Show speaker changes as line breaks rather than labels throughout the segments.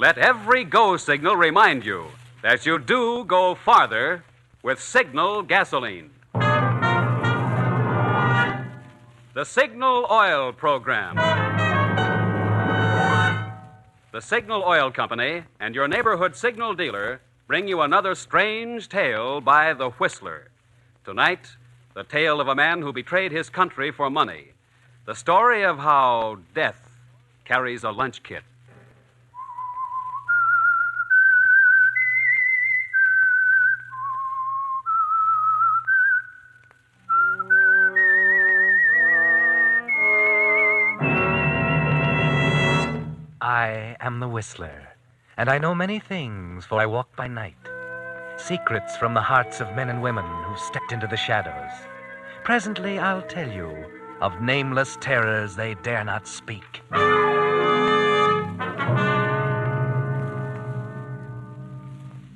Let every go signal remind you that you do go farther with Signal gasoline. The Signal Oil Program. The Signal Oil Company and your neighborhood Signal dealer bring you another strange tale by the Whistler. Tonight, the tale of a man who betrayed his country for money. The story of how death carries a lunch kit.
I am the Whistler, and I know many things, for I walk by night. Secrets from the hearts of men and women who've stepped into the shadows. Presently, I'll tell you of nameless terrors they dare not speak.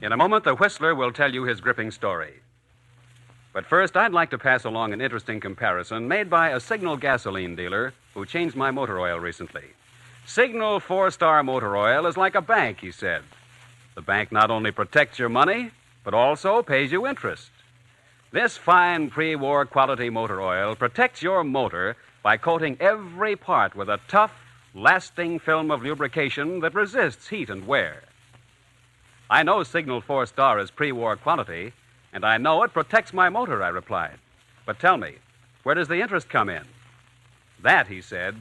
In a moment, the Whistler will tell you his gripping story. But first, I'd like to pass along an interesting comparison made by a Signal gasoline dealer who changed my motor oil recently. Signal 4-Star Motor Oil is like a bank, he said. The bank not only protects your money, but also pays you interest. This fine pre-war quality motor oil protects your motor by coating every part with a tough, lasting film of lubrication that resists heat and wear. I know Signal 4-Star is pre-war quality, and I know it protects my motor, I replied. But tell me, where does the interest come in? That, he said,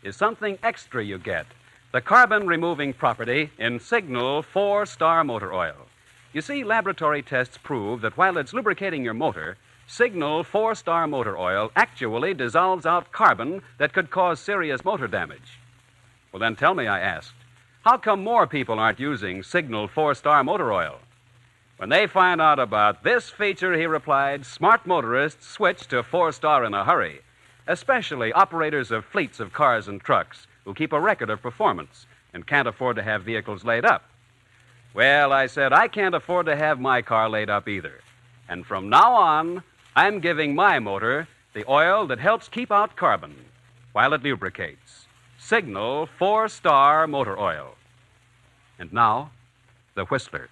is something extra you get. The carbon-removing property in Signal 4-Star Motor Oil. You see, laboratory tests prove that while it's lubricating your motor, Signal 4-Star Motor Oil actually dissolves out carbon that could cause serious motor damage. Well, then tell me, I asked, how come more people aren't using Signal 4-Star Motor Oil? When they find out about this feature, he replied, smart motorists switch to 4-Star in a hurry, especially operators of fleets of cars and trucks who keep a record of performance and can't afford to have vehicles laid up. Well, I said, I can't afford to have my car laid up either. And from now on, I'm giving my motor the oil that helps keep out carbon while it lubricates. Signal 4-Star Motor Oil. And now, the Whistler.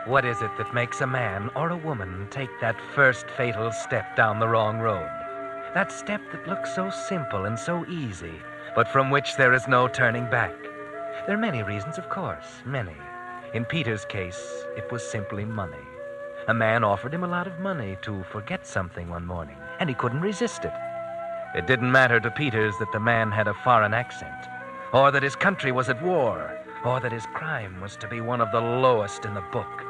What is it that makes a man or a woman take that first fatal step down the wrong road? That step that looks so simple and so easy, but from which there is no turning back. There are many reasons, of course, many. In Peter's case, it was simply money. A man offered him a lot of money to forget something one morning, and he couldn't resist it. It didn't matter to Peters that the man had a foreign accent, or that his country was at war, or that his crime was to be one of the lowest in the book.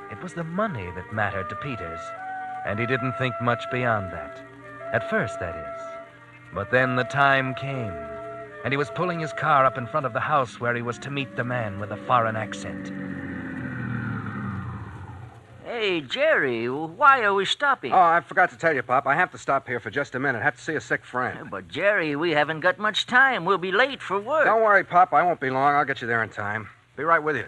It was the money that mattered to Peters, and he didn't think much beyond that. At first, that is. But then the time came, and he was pulling his car up in front of the house where he was to meet the man with a foreign accent.
Hey, Jerry, why are we stopping?
Oh, I forgot to tell you, Pop. I have to stop here for just a minute. I have to see a sick friend.
But, Jerry, we haven't got much time. We'll be late for work.
Don't worry, Pop. I won't be long. I'll get you there in time. Be right with you.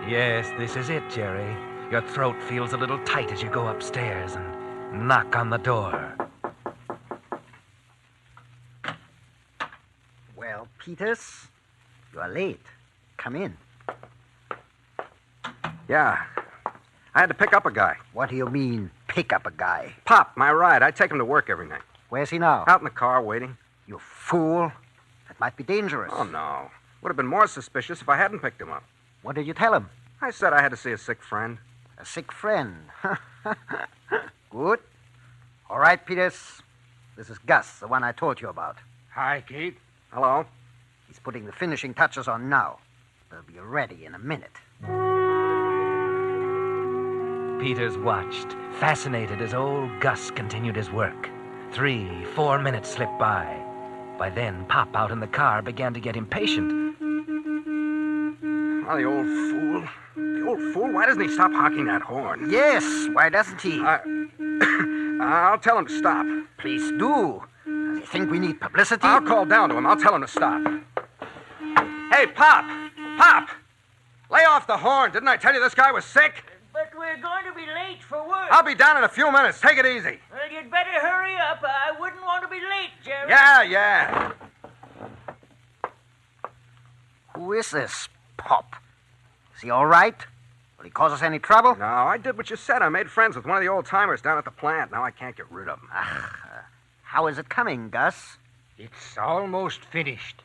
Yes, this is it, Jerry. Your throat feels a little tight as you go upstairs and knock on the door.
Well, Peters, you are late. Come in.
Yeah. I had to pick up a guy.
What do you mean, pick up a guy?
Pop, my ride. I take him to work every night.
Where's he now?
Out in the car, waiting.
You fool. That might be dangerous.
Oh, no. Would have been more suspicious if I hadn't picked him up.
What did you tell him?
I said I had to see a sick friend.
A sick friend. Good. All right, Peters. This is Gus, the one I told you about.
Hi, Keith. Hello.
He's putting the finishing touches on now. They'll be ready in a minute.
Peters watched, fascinated as old Gus continued his work. 3-4 minutes slipped by. By then, Pop out in the car began to get impatient.
Oh, the old fool. The old fool? Why doesn't he stop honking that horn?
Yes, why doesn't he?
I'll tell him to stop.
Please do. Does he think we need publicity?
I'll call down to him. I'll tell him to stop. Hey, Pop! Pop! Lay off the horn. Didn't I tell you this guy was sick?
But we're going to be late for work.
I'll be down in a few minutes. Take it easy.
Well, you'd better hurry up. I wouldn't want to be late, Jerry.
Yeah.
Who is this Pop? Is he all right? Will he cause us any trouble?
No, I did what you said. I made friends with one of the old-timers down at the plant. Now I can't get rid of him.
How is it coming, Gus?
It's almost finished.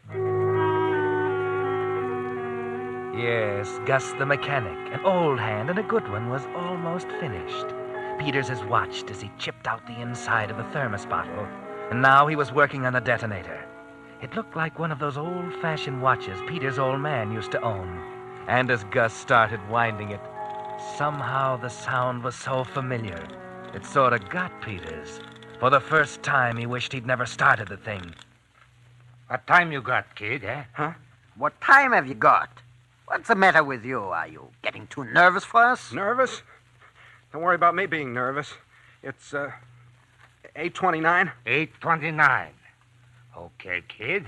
Yes, Gus the mechanic, an old hand and a good one, was almost finished. Peters has watched as he chipped out the inside of the thermos bottle, and now he was working on the detonator. It looked like one of those old-fashioned watches Peters' old man used to own. And as Gus started winding it, somehow the sound was so familiar, it sort of got Peters. For the first time, he wished he'd never started the thing.
What time you got, kid, eh?
What time have you got? What's the matter with you? Are you getting too nervous for us?
Nervous? Don't worry about me being nervous. It's, 8:29.
8:29. Okay, kid.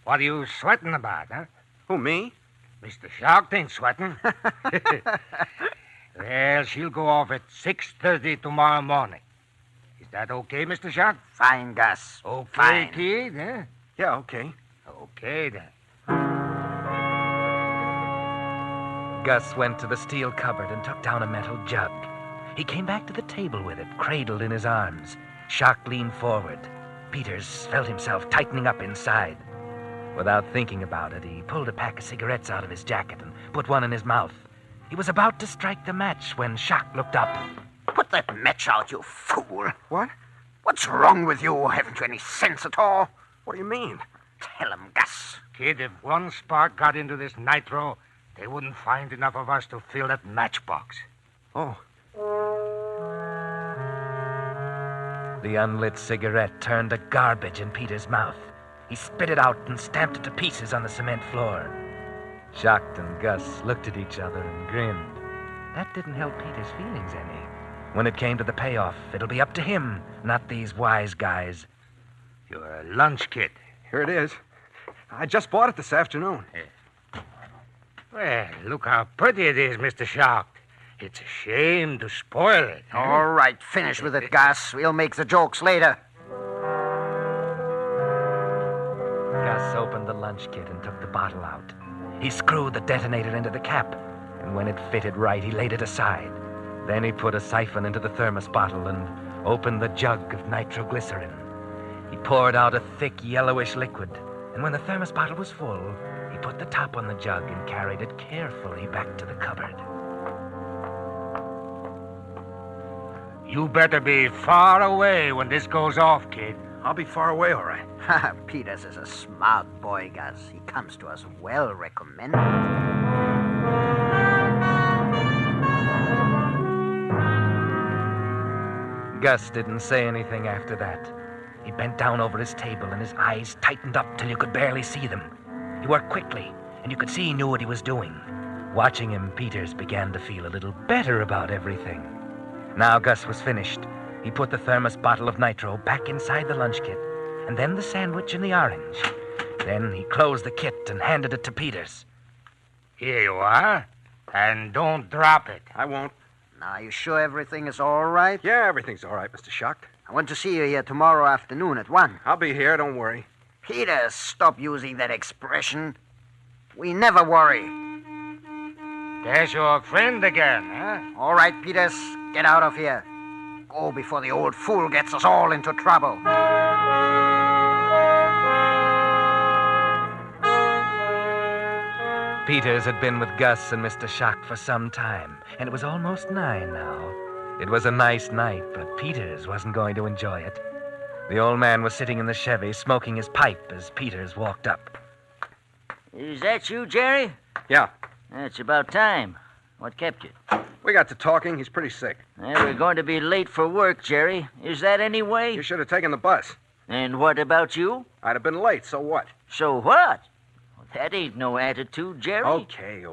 What are you sweating about, huh?
Who, me?
Mr. Shark ain't sweating. Well, she'll go off at 6:30 tomorrow morning. Is that okay, Mr. Shark?
Fine, Gus.
Okay,
Fine.
kid, eh?
Yeah, okay.
Okay, then.
Gus went to the steel cupboard and took down a metal jug. He came back to the table with it, cradled in his arms. Shark leaned forward. Peters felt himself tightening up inside. Without thinking about it, he pulled a pack of cigarettes out of his jacket and put one in his mouth. He was about to strike the match when Shark looked up.
Put that match out, you fool.
What?
What's wrong with you? Haven't you any sense at all?
What do you mean?
Tell him, Gus.
Kid, if one spark got into this nitro, they wouldn't find enough of us to fill that matchbox.
Oh.
The unlit cigarette turned to garbage in Peter's mouth. He spit it out and stamped it to pieces on the cement floor. Shark and Gus looked at each other and grinned. That didn't help Peter's feelings any. When it came to the payoff, it'll be up to him, not these wise guys.
Your lunch kit.
Here it is. I just bought it this afternoon.
Well, look how pretty it is, Mr. Shark. It's a shame to spoil it.
All right, finish with it, Gus. We'll make the jokes later.
Gus opened the lunch kit and took the bottle out. He screwed the detonator into the cap, and when it fitted right, he laid it aside. Then he put a siphon into the thermos bottle and opened the jug of nitroglycerin. He poured out a thick yellowish liquid, and when the thermos bottle was full, he put the top on the jug and carried it carefully back to the cupboard.
You better be far away when this goes off, kid.
I'll be far away, all right.
Peters is a smart boy, Gus. He comes to us well recommended.
Gus didn't say anything after that. He bent down over his table and his eyes tightened up till you could barely see them. He worked quickly, and you could see he knew what he was doing. Watching him, Peters began to feel a little better about everything. Now Gus was finished. He put the thermos bottle of nitro back inside the lunch kit, and then the sandwich and the orange. Then he closed the kit and handed it to Peters.
Here you are. And don't drop it.
I won't.
Now, are you sure everything is all right?
Yeah, everything's all right, Mr. Shuck.
I want to see you here tomorrow afternoon at 1.
I'll be here, don't worry.
Peters, stop using that expression. We never worry.
There's your friend again, huh?
All right, Peters, get out of here. Go before the old fool gets us all into trouble.
Peters had been with Gus and Mr. Schacht for some time, and it was almost 9 now. It was a nice night, but Peters wasn't going to enjoy it. The old man was sitting in the Chevy smoking his pipe as Peters walked up.
Is that you, Jerry?
Yeah.
It's about time. What kept you?
We got to talking. He's pretty sick.
Well, we're going to be late for work, Jerry. Is that any way?
You should have taken the bus.
And what about you?
I'd have been late, so what?
So what? Well, that ain't no attitude, Jerry.
Okay.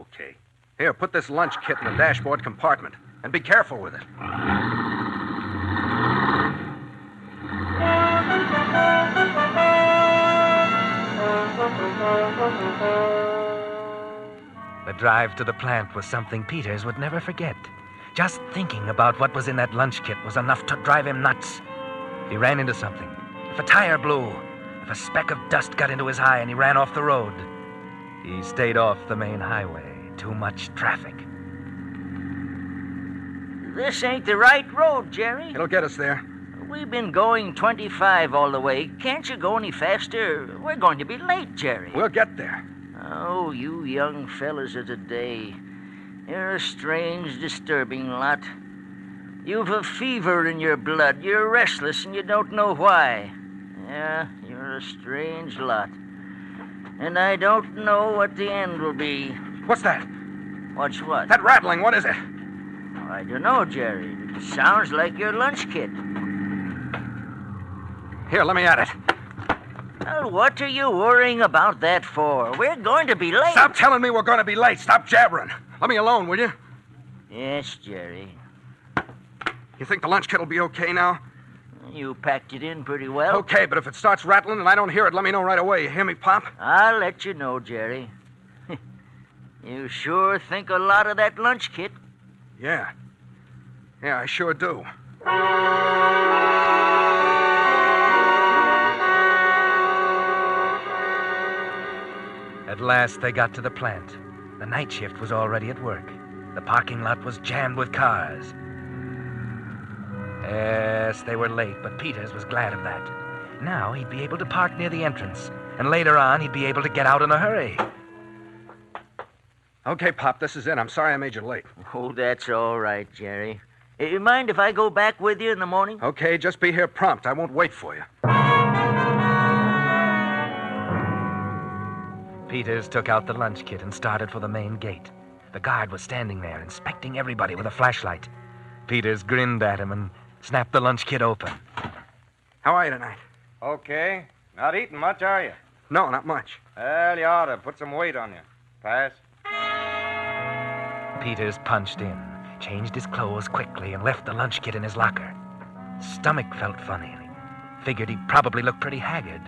Here, put this lunch kit in the dashboard compartment. And be careful with it.
The drive to the plant was something Peters would never forget. Just thinking about what was in that lunch kit was enough to drive him nuts. If he ran into something, if a tire blew, if a speck of dust got into his eye and he ran off the road, he stayed off the main highway. Too much traffic.
This ain't the right road, Jerry.
It'll get us there.
We've been going 25 all the way. Can't you go any faster? We're going to be late, Jerry.
We'll get there.
Oh, you young fellas of today. You're a strange, disturbing lot. You've a fever in your blood. You're restless and you don't know why. Yeah, you're a strange lot. And I don't know what the end will be.
What's that?
What's what?
That rattling, what is it?
I don't know, Jerry. It sounds like your lunch kit.
Here, let me at it.
Well, what are you worrying about that for? We're going to be late.
Stop telling me we're going to be late. Stop jabbering. Let me alone, will you?
Yes, Jerry.
You think the lunch kit will be okay now?
You packed it in pretty well.
Okay, but if it starts rattling and I don't hear it, let me know right away. You hear me, Pop?
I'll let you know, Jerry. You sure think a lot of that lunch kit.
Yeah. Yeah, I sure do.
At last, they got to the plant. The night shift was already at work. The parking lot was jammed with cars. Yes, they were late, but Peters was glad of that. Now he'd be able to park near the entrance, and later on he'd be able to get out in a hurry.
Okay, Pop, this is it. I'm sorry I made you late.
Oh, that's all right, Jerry. You mind if I go back with you in the morning?
Okay, just be here prompt. I won't wait for you.
Peters took out the lunch kit and started for the main gate. The guard was standing there, inspecting everybody with a flashlight. Peters grinned at him and snapped the lunch kit open.
How are you tonight?
Okay. Not eating much, are you?
No, not much.
Well, you ought to put some weight on you. Pass.
Peters punched in, changed his clothes quickly, and left the lunch kit in his locker. His stomach felt funny, and he figured he probably looked pretty haggard.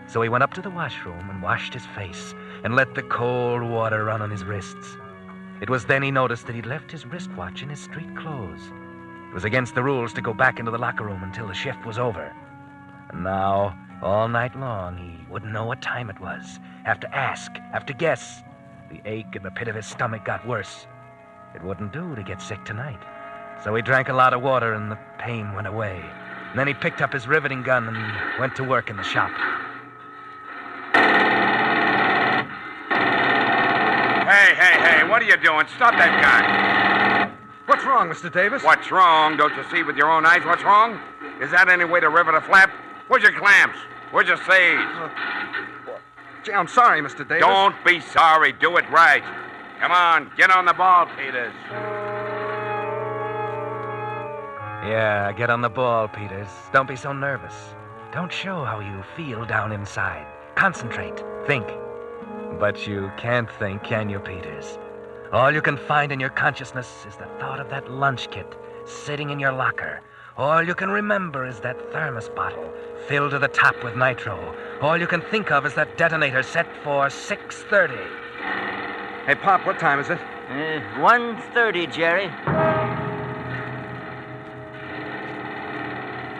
So he went up to the washroom and washed his face and let the cold water run on his wrists. It was then he noticed that he'd left his wristwatch in his street clothes. It was against the rules to go back into the locker room until the shift was over. And now, all night long, he wouldn't know what time it was. Have to ask, have to guess. The ache in the pit of his stomach got worse. It wouldn't do to get sick tonight. So he drank a lot of water and the pain went away. And then he picked up his riveting gun and went to work in the shop.
Hey, what are you doing? Stop that gun.
What's wrong, Mr. Davis?
What's wrong? Don't you see with your own eyes what's wrong? Is that any way to rivet a flap? Where's your clamps? Where's your sage?
Gee, I'm sorry, Mr. Davis.
Don't be sorry. Do it right. Come on, get on the ball, Peters.
Yeah, get on the ball, Peters. Don't be so nervous. Don't show how you feel down inside. Concentrate. Think. But you can't think, can you, Peters? All you can find in your consciousness is the thought of that lunch kit sitting in your locker. All you can remember is that thermos bottle filled to the top with nitro. All you can think of is that detonator set for 6:30.
Hey, Pop, what time is it?
1:30, Jerry.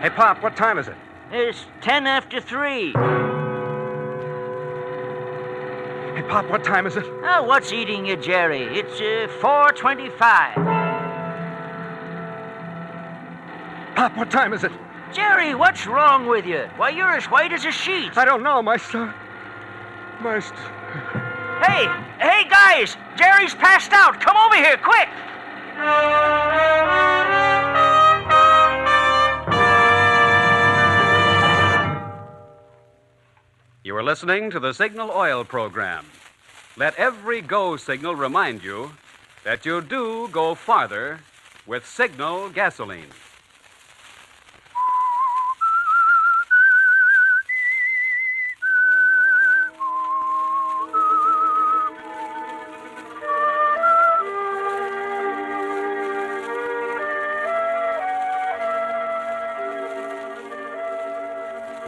Hey, Pop, what time is it?
It's 10 after 3.
Hey, Pop, what time is it?
Oh, what's eating you, Jerry? It's 4:25.
Pop, what time is it?
Jerry, what's wrong with you? Why, you're as white as a sheet.
I don't know, my...
Hey, guys! Jerry's passed out. Come over here, quick!
You are listening to the Signal Oil program. Let every go signal remind you that you do go farther with Signal gasoline.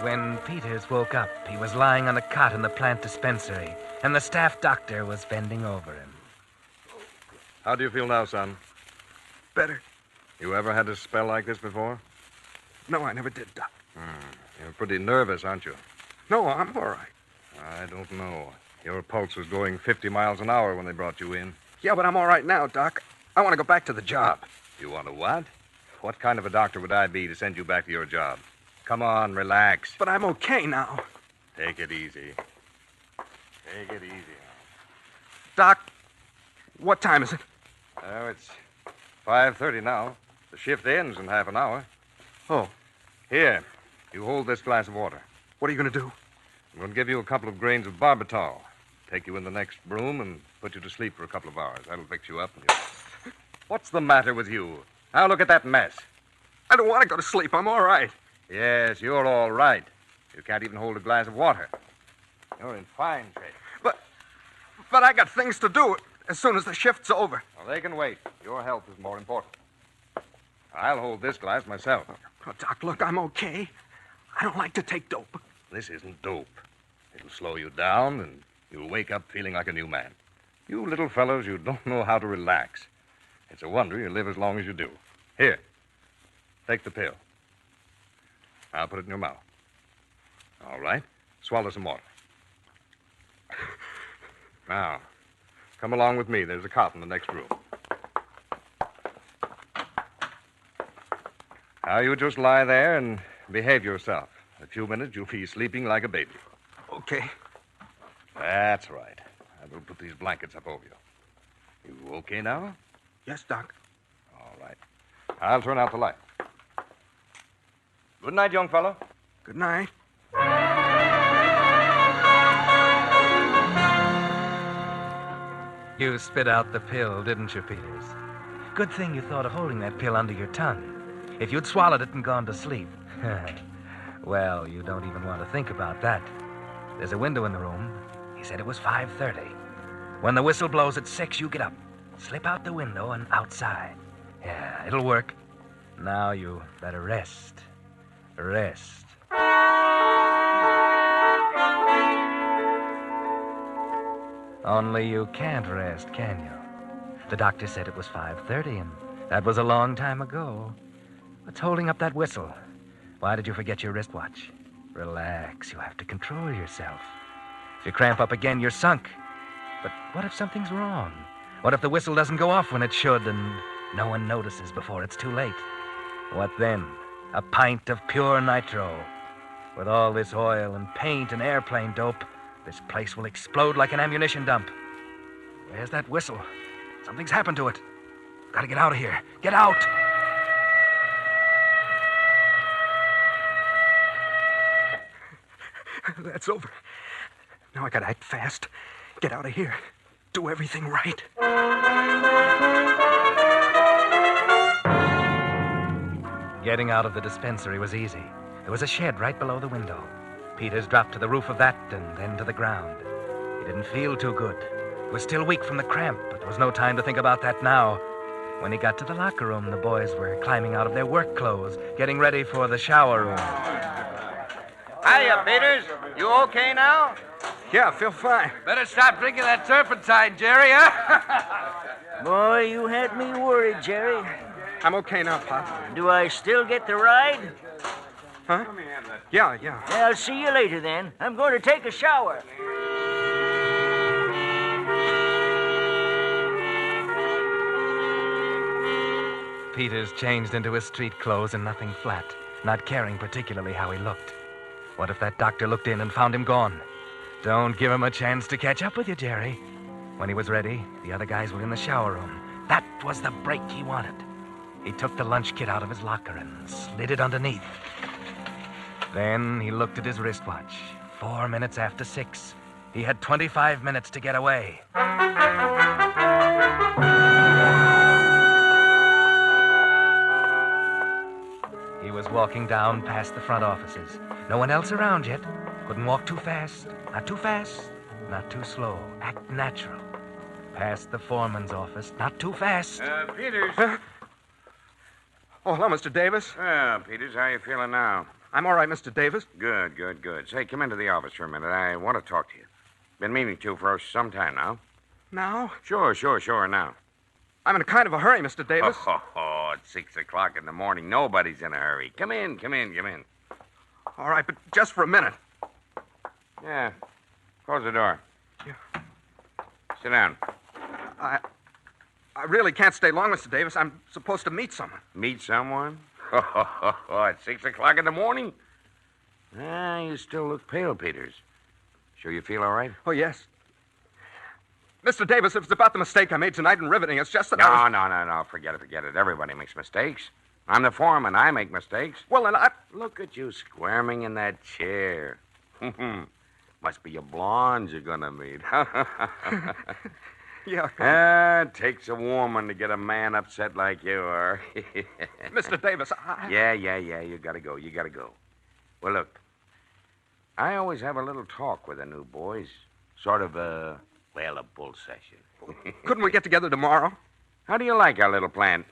When Peters woke up, he was lying on a cot in the plant dispensary, and the staff doctor was bending over him.
How do you feel now, son?
Better.
You ever had a spell like this before?
No, I never did, Doc.
You're pretty nervous, aren't you?
No, I'm all right.
I don't know. Your pulse was going 50 miles an hour when they brought you in.
Yeah, but I'm all right now, Doc. I want to go back to the job.
You want to what? What kind of a doctor would I be to send you back to your job? Come on, relax.
But I'm okay now.
Take it easy. Take it easy now.
Doc, what time is it?
Oh, it's 5:30 now. The shift ends in half an hour.
Oh,
Here, you hold this glass of water.
what are you going to do?
I'm going to give you a couple of grains of barbital. Take you in the next room and put you to sleep for a couple of hours. That'll fix you up. And you... What's the matter with you? Now look at that mess.
I don't want to go to sleep. I'm all right.
Yes, you're all right. You can't even hold a glass of water. You're in fine shape.
But I got things to do as soon as the shift's over.
Well, they can wait. Your health is more important. I'll hold this glass myself.
Oh, Doc, look, I'm okay. I don't like to take dope.
This isn't dope. It'll slow you down, and you'll wake up feeling like a new man. You little fellows, you don't know how to relax. It's a wonder you live as long as you do. Here, take the pill. I'll put it in your mouth. All right. Swallow some water. Now, come along with me. There's a cot in the next room. Now, you just lie there and behave yourself. In a few minutes, you'll be sleeping like a baby.
Okay.
That's right. I will put these blankets up over you. You okay now?
Yes, Doc.
All right. I'll turn out the light. Good night, young fellow.
Good night.
You spit out the pill, didn't you, Peters? Good thing you thought of holding that pill under your tongue. If you'd swallowed it and gone to sleep, well, you don't even want to think about that. There's a window in the room. He said it was 5:30. When the whistle blows at 6, you get up, slip out the window and outside. Yeah, it'll work. Now you better rest. Rest. Only you can't rest, can you? The doctor said it was 5:30, and that was a long time ago. What's holding up that whistle? Why did you forget your wristwatch? Relax. You have to control yourself. If you cramp up again, you're sunk. But what if something's wrong? What if the whistle doesn't go off when it should, and no one notices before it's too late? What then? A pint of pure nitro. With all this oil and paint and airplane dope, this place will explode like an ammunition dump. Where's that whistle? Something's happened to it. Gotta get out of here. Get out!
That's over. Now I gotta act fast. Get out of here. Do everything right.
Getting out of the dispensary was easy. There was a shed right below the window. Peters dropped to the roof of that and then to the ground. He didn't feel too good. He was still weak from the cramp, but there was no time to think about that now. When he got to the locker room, the boys were climbing out of their work clothes, getting ready for the shower room.
Hiya, Peters. You okay now?
Yeah, I feel fine.
Better stop drinking that turpentine, Jerry, huh?
Boy, you had me worried, Jerry.
I'm okay now, Pop.
Do I still get the ride?
Huh? Yeah.
I'll see you later then. I'm going to take a shower.
Peters changed into his street clothes and nothing flat, not caring particularly how he looked. What if that doctor looked in and found him gone? Don't give him a chance to catch up with you, Jerry. When he was ready, the other guys were in the shower room. That was the break he wanted. He took the lunch kit out of his locker and slid it underneath. Then he looked at his wristwatch. 4 minutes after 6. He had 25 minutes to get away. He was walking down past the front offices. No one else around yet. Couldn't walk too fast. Not too fast. Not too slow. Act natural. Past the foreman's office. Not too fast.
Peters.
Oh, hello, Mr. Davis.
Well, Peters, how you feeling now?
I'm all right, Mr. Davis.
Good. Say, come into the office for a minute. I want to talk to you. Been meaning to for some time now.
Now?
Sure, now.
I'm in a kind of a hurry, Mr. Davis.
It's 6 o'clock in the morning. Nobody's in a hurry. Come in.
All right, but just for a minute.
Yeah. Close the door.
Yeah.
Sit down.
I really can't stay long, Mr. Davis. I'm supposed to meet someone.
Meet someone? At 6 o'clock in the morning? You still look pale, Peters. Sure you feel all right?
Oh, yes. Mr. Davis, it was about the mistake I made tonight in riveting. It's just that I was...
No. Forget it. Everybody makes mistakes. I'm the foreman. I make mistakes.
Well, then I...
Look at you squirming in that chair. Must be a blonde you're gonna meet.
Yeah.
It takes a woman to get a man upset like you are.
Mr. Davis,
Yeah. You gotta go. Well, look. I always have a little talk with the new boys. Sort of a bull session.
Couldn't we get together tomorrow?
How do you like our little plan?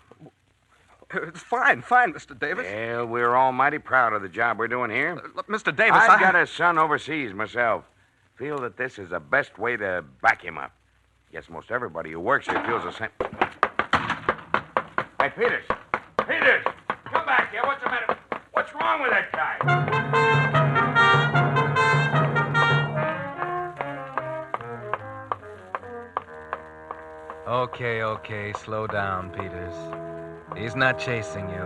It's fine, Mr. Davis.
Well, we're all mighty proud of the job we're doing here.
Look, Mr. Davis,
I've got a son overseas myself. Feel that this is the best way to back him up. Guess most everybody who works here feels the same. Hey, Peters! Come back here. What's the matter? What's wrong with that guy?
Okay, slow down, Peters. He's not chasing you.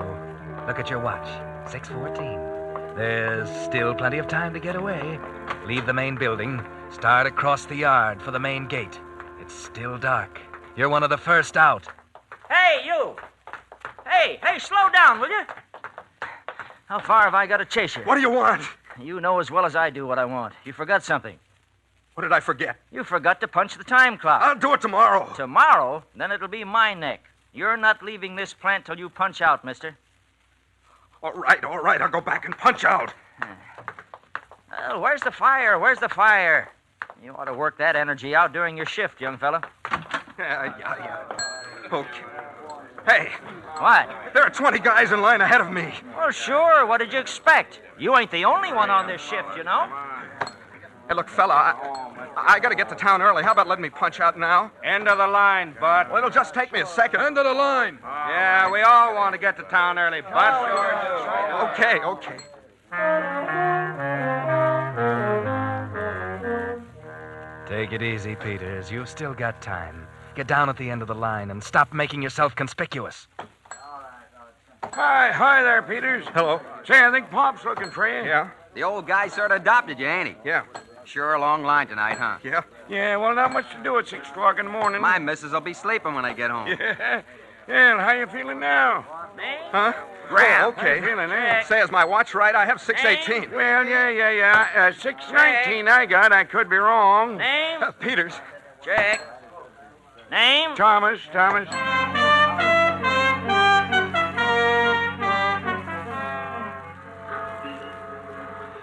Look at your watch. 6:14. There's still plenty of time to get away. Leave the main building. Start across the yard for the main gate. It's still dark. You're one of the first out.
Hey, you! Hey, slow down, will you? How far have I got to chase you?
What do you want?
You know as well as I do what I want. You forgot something.
What did I forget?
You forgot to punch the time clock.
I'll do it tomorrow.
Tomorrow? Then it'll be my neck. You're not leaving this plant till you punch out, mister.
All right. I'll go back and punch out.
Well, where's the fire? You ought to work that energy out during your shift, young fella.
Yeah. Okay. Hey,
What?
there are 20 guys in line ahead of me.
Well, sure. What did you expect? You ain't the only one on this shift, you know.
Hey, look, fella, I got to get to town early. How about letting me punch out now?
End of the line, Bud.
Well, it'll just take me a second. End of the line.
Yeah, we all want to get to town early, Bud.
Okay.
Take it easy, Peters. You've still got time. Get down at the end of the line and stop making yourself conspicuous.
Hi there, Peters.
Hello.
Say, I think Pop's looking for you.
Yeah?
The old guy sort of adopted you, ain't he?
Yeah.
Sure a long line tonight, huh?
Yeah.
Yeah, well, not much to do at 6 o'clock in the morning.
My missus will be sleeping when I get home.
Yeah, how you feeling now?
Huh?
Graham.
Oh, okay.
How you feeling, eh?
Say, is my watch right? I have 6:18.
Well, yeah. 6:19 I got. I could be wrong.
Name?
Peters.
Check. Name?
Thomas.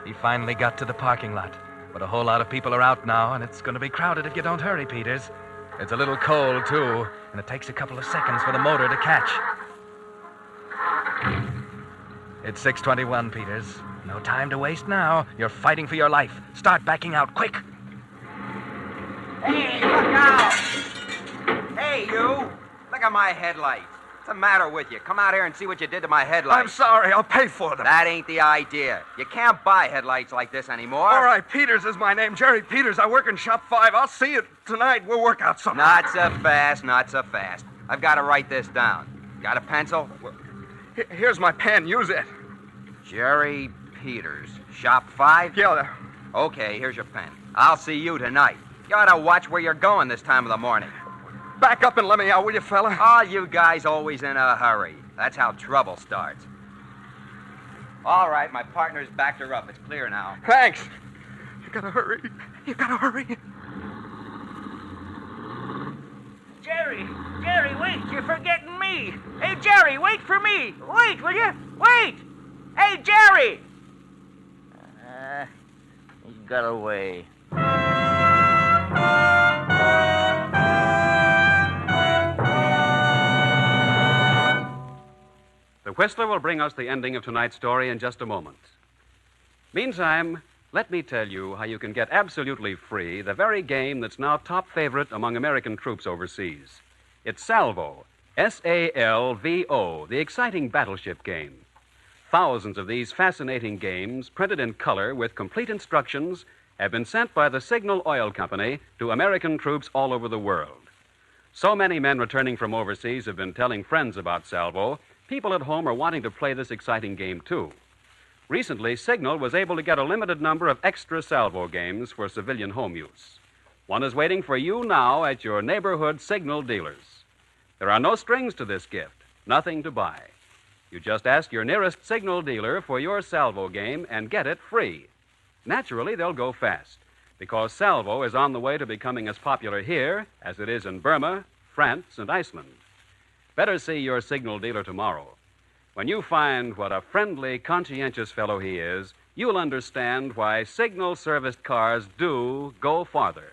He finally got to the parking lot. But a whole lot of people are out now, and it's going to be crowded if you don't hurry, Peters. It's a little cold, too, and it takes a couple of seconds for the motor to catch. It's 6:21, Peters. No time to waste now. You're fighting for your life. Start backing out, quick.
Hey, look out! Hey, you! Look at my headlights. What's the matter with you? Come out here and see what you did to my headlights.
I'm sorry. I'll pay for them.
That ain't the idea. You can't buy headlights like this anymore.
All right, Peters is my name. Jerry Peters. I work in Shop 5. I'll see you tonight. We'll work out something.
Not so fast. I've got to write this down. Got a pencil?
Here's my pen. Use it.
Jerry Peters, Shop 5?
Yeah, there.
Okay, here's your pen. I'll see you tonight. You ought to watch where you're going this time of the morning.
Back up and let me out, will you, fella?
All you guys always in a hurry. That's how trouble starts. All right, my partner's backed her up. It's clear now.
Thanks. You gotta hurry.
Jerry, wait. You're forgetting me. Hey, Jerry, wait for me. Wait, will you? Wait. Hey, Jerry. He got away.
The Whistler will bring us the ending of tonight's story in just a moment. Meantime, let me tell you how you can get absolutely free the very game that's now top favorite among American troops overseas. It's Salvo, SALVO, the exciting battleship game. Thousands of these fascinating games, printed in color with complete instructions, have been sent by the Signal Oil Company to American troops all over the world. So many men returning from overseas have been telling friends about Salvo, people at home are wanting to play this exciting game, too. Recently, Signal was able to get a limited number of extra Salvo games for civilian home use. One is waiting for you now at your neighborhood Signal dealers. There are no strings to this gift, nothing to buy. You just ask your nearest Signal dealer for your Salvo game and get it free. Naturally, they'll go fast, because Salvo is on the way to becoming as popular here as it is in Burma, France, and Iceland. Better see your Signal dealer tomorrow. When you find what a friendly, conscientious fellow he is, you'll understand why Signal-serviced cars do go farther.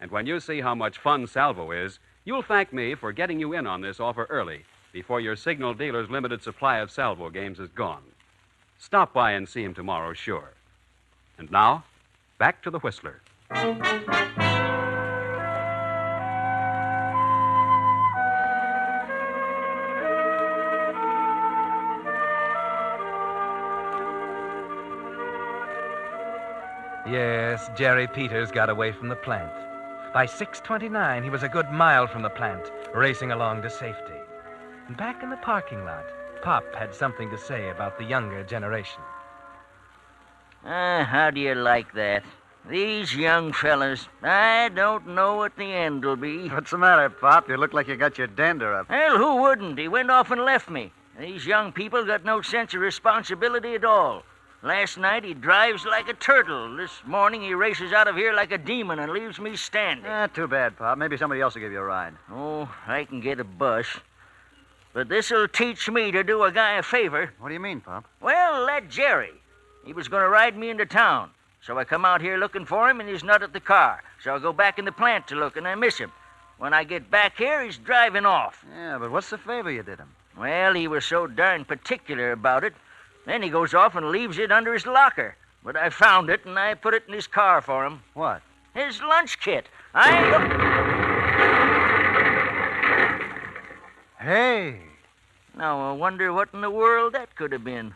And when you see how much fun Salvo is, you'll thank me for getting you in on this offer early, before your Signal dealer's limited supply of Salvo games is gone. Stop by and see him tomorrow, sure. And now, back to the Whistler.
Yes, Jerry Peters got away from the plant. By 6:29, he was a good mile from the plant, racing along to safety. And back in the parking lot, Pop had something to say about the younger generation.
How do you like that? These young fellas, I don't know what the end will be.
What's the matter, Pop? You look like you got your dander up.
Well, who wouldn't? He went off and left me. These young people got no sense of responsibility at all. Last night he drives like a turtle. This morning he races out of here like a demon and leaves me standing.
Too bad, Pop. Maybe somebody else will give you a ride.
Oh, I can get a bus. But this'll teach me to do a guy a favor.
What do you mean, Pop?
Well, that Jerry. He was going to ride me into town. So I come out here looking for him, and he's not at the car. So I go back in the plant to look, and I miss him. When I get back here, he's driving off.
Yeah, but what's the favor you did him?
Well, he was so darn particular about it. Then he goes off and leaves it under his locker. But I found it, and I put it in his car for him.
What?
His lunch kit.
Hey!
Now, I wonder what in the world that could have been.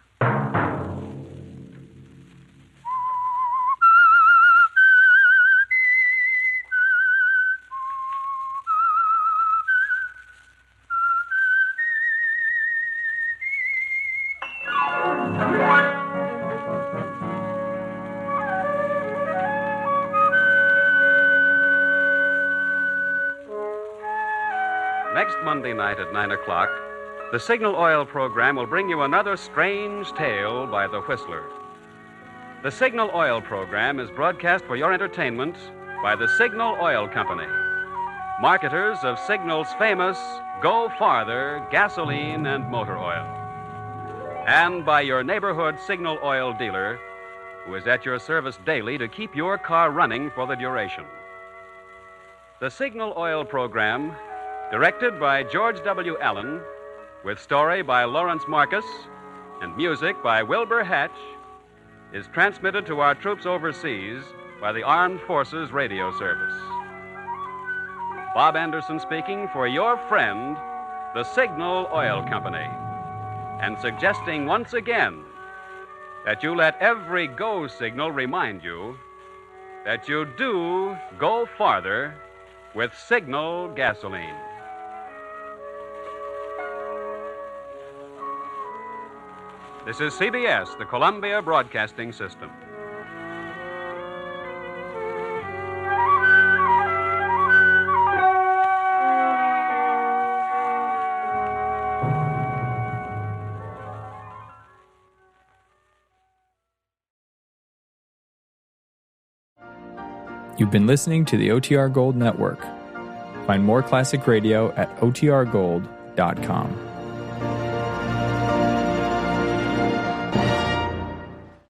Next Monday night at 9 o'clock, the Signal Oil program will bring you another strange tale by the Whistler. The Signal Oil program is broadcast for your entertainment by the Signal Oil Company, marketers of Signal's famous Go Farther gasoline and motor oil, and by your neighborhood Signal Oil dealer, who is at your service daily to keep your car running for the duration. The Signal Oil program, directed by George W. Allen, with story by Lawrence Marcus and music by Wilbur Hatch, is transmitted to our troops overseas by the Armed Forces Radio Service. Bob Anderson speaking for your friend, the Signal Oil Company, and suggesting once again that you let every go signal remind you that you do go farther with Signal gasoline. This is CBS, the Columbia Broadcasting System.
You've been listening to the OTR Gold Network. Find more classic radio at otrgold.com.